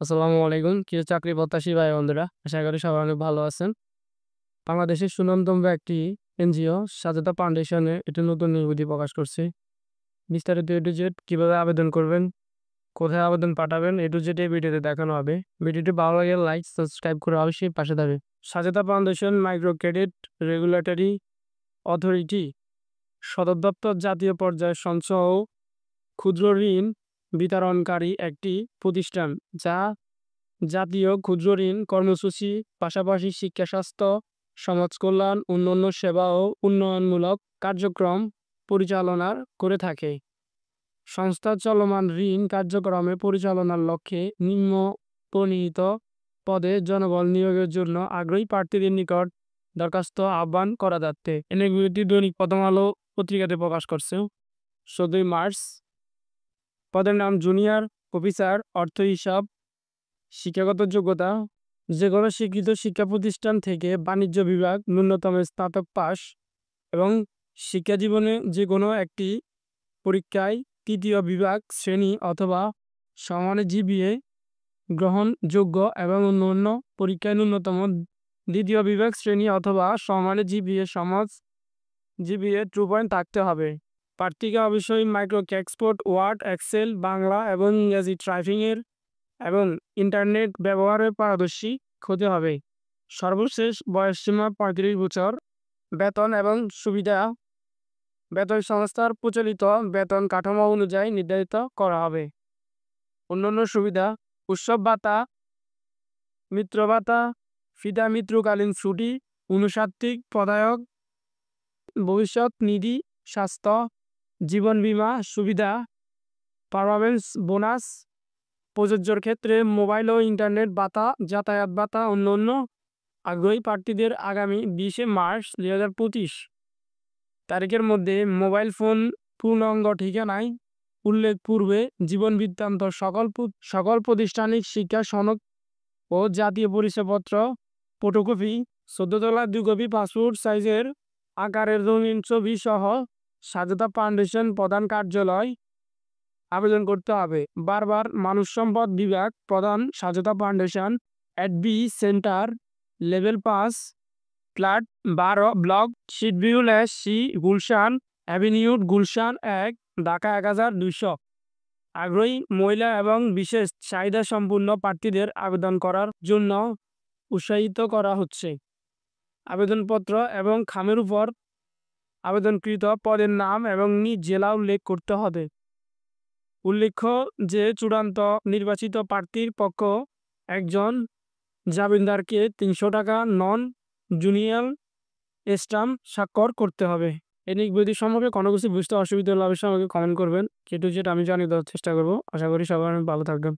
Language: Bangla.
আসসালামু আলাইকুম। কিছু চাকরি প্রত্যাশী ভাই বন্ধুরা, আশা করি সবাই অনেক ভালো আছেন। বাংলাদেশের সুনামধন্য একটি এনজিও স্বাধীনতা ফাউন্ডেশনে একটি নতুন নির্বিধি প্রকাশ করছে। বিস্তারিত এ টু জেড কিভাবে আবেদন করবেন, কোথায় আবেদন পাঠাবেন, এ টু জেড এই ভিডিওতে দেখানো হবে। ভিডিওটি ভালো লাগে লাইক সাবস্ক্রাইব করে অবশ্যই পাশে থাকবে। স্বাধীনতা foundation micro credit regulatory authority সদর দপ্তর জাতীয় পর্যায়ে সঞ্চয় ও ক্ষুদ্র ঋণ বিতরণকারী একটি প্রতিষ্ঠান, যা জাতীয় ক্ষুদ্র ঋণ কর্মসূচি পাশাপাশি শিক্ষা, স্বাস্থ্য, সমাজ কল্যাণ, অন্যান্য সেবা ও উন্নয়নমূলক কার্যক্রম পরিচালনা করে থাকে। সংস্থা চলমান ঋণ কার্যক্রমে পরিচালনার লক্ষ্যে নিম্ন প্রণীত পদে জনবল নিয়োগের জন্য আগ্রহী প্রার্থীদের নিকট দরখাস্ত আহ্বান করা যাচ্ছে। এনএগুলিটি দৈনিক প্রথম আলো পত্রিকাতে প্রকাশ করছে 14 মার্চ। পদের নাম জুনিয়র অফিসার, অর্থ হিসাব। শিক্ষাগত যোগ্যতা যে কোনো স্বীকৃত শিক্ষা প্রতিষ্ঠান থেকে বাণিজ্য বিভাগ ন্যূনতম স্নাতক পাস এবং শিক্ষা জীবনে যে কোনো একটি পরীক্ষায় তৃতীয় বিভাগ শ্রেণী অথবা সমানের জিপিএ গ্রহণযোগ্য এবং অন্যান্য পরীক্ষায় ন্যূনতম দ্বিতীয় বিভাগ শ্রেণী অথবা সমানের জিপিএ সমাজ জিপিএ 2 পয়েন্ট থাকতে হবে। প্রার্থীকে অবশ্যই micro export, Word, Excel, Bangla এবং ইংরেজি টাইপিংয়ের এবং ইন্টারনেট ব্যবহারে পারদর্শী হতে হবে। সর্বশেষ বয়সসীমা 35 বছর। বেতন এবং সুবিধা বেতন সংস্থার প্রচলিত বেতন কাঠামো অনুযায়ী নির্ধারিত করা হবে। অন্যান্য সুবিধা: উৎসব ভাতা, মিত্র ভাতা, ফিদা মৃত্যুকালীন ছুটি, অনুষাত্ত্বিক পদায়ক, ভবিষ্যৎ নিধি, স্বাস্থ্য, জীবন বীমা সুবিধা, পারফরমেন্স বোনাস, প্রযোজ্যর ক্ষেত্রে মোবাইল ও ইন্টারনেট ভাতা, যাতায়াত ভাতা। অন্যান্য আগ্রহী প্রার্থীদের আগামী 20 মার্চ 2025 তারিখের মধ্যে মোবাইল ফোন, পূর্ণাঙ্গ ঠিকানায় উল্লেখ পূর্বে জীবন বৃত্তান্ত, সকল প্রাতিষ্ঠানিক শিক্ষা সনদ ও জাতীয় পরিচয়পত্র ফটোকপি, 14 তলায় 2 কপি পাসপোর্ট সাইজের আকারের রঙিন ছবি সহ স্বাধীনতা ফাউন্ডেশন প্রধান কার্যালয় আবেদন করতে হবে। বারবার মানব সম্পদ বিভাগ প্রধান, স্বাধীনতা foundation, B centre, level 5, flat 12, block শিটবিউল সি, গুলশান অ্যাভিনিউ, গুলশান 1, ঢাকা 1200। আগ্রহী মহিলা এবং বিশেষ চাহিদা সম্পূর্ণ প্রার্থীদের আবেদন করার জন্য উৎসাহিত করা হচ্ছে। আবেদনপত্র এবং খামের উপর আবেদনকৃত পদের নাম এবং নিজ জেলা উল্লেখ করতে হবে। উল্লেখ্য যে চূড়ান্ত নির্বাচিত প্রার্থীর পক্ষ একজন জামিনদারকে 300 টাকা নন জুনিয়র স্ট্যাম্প স্বাক্ষর করতে হবে। এদিক বৈধি সম্পর্কে কোনো কিছু বুঝতে অসুবিধা হলে অবশ্যই আমাকে কমেন্ট করবেন। যেটা আমি জানিয়ে দেওয়ার চেষ্টা করবো। আশা করি সবাই ভালো থাকবেন।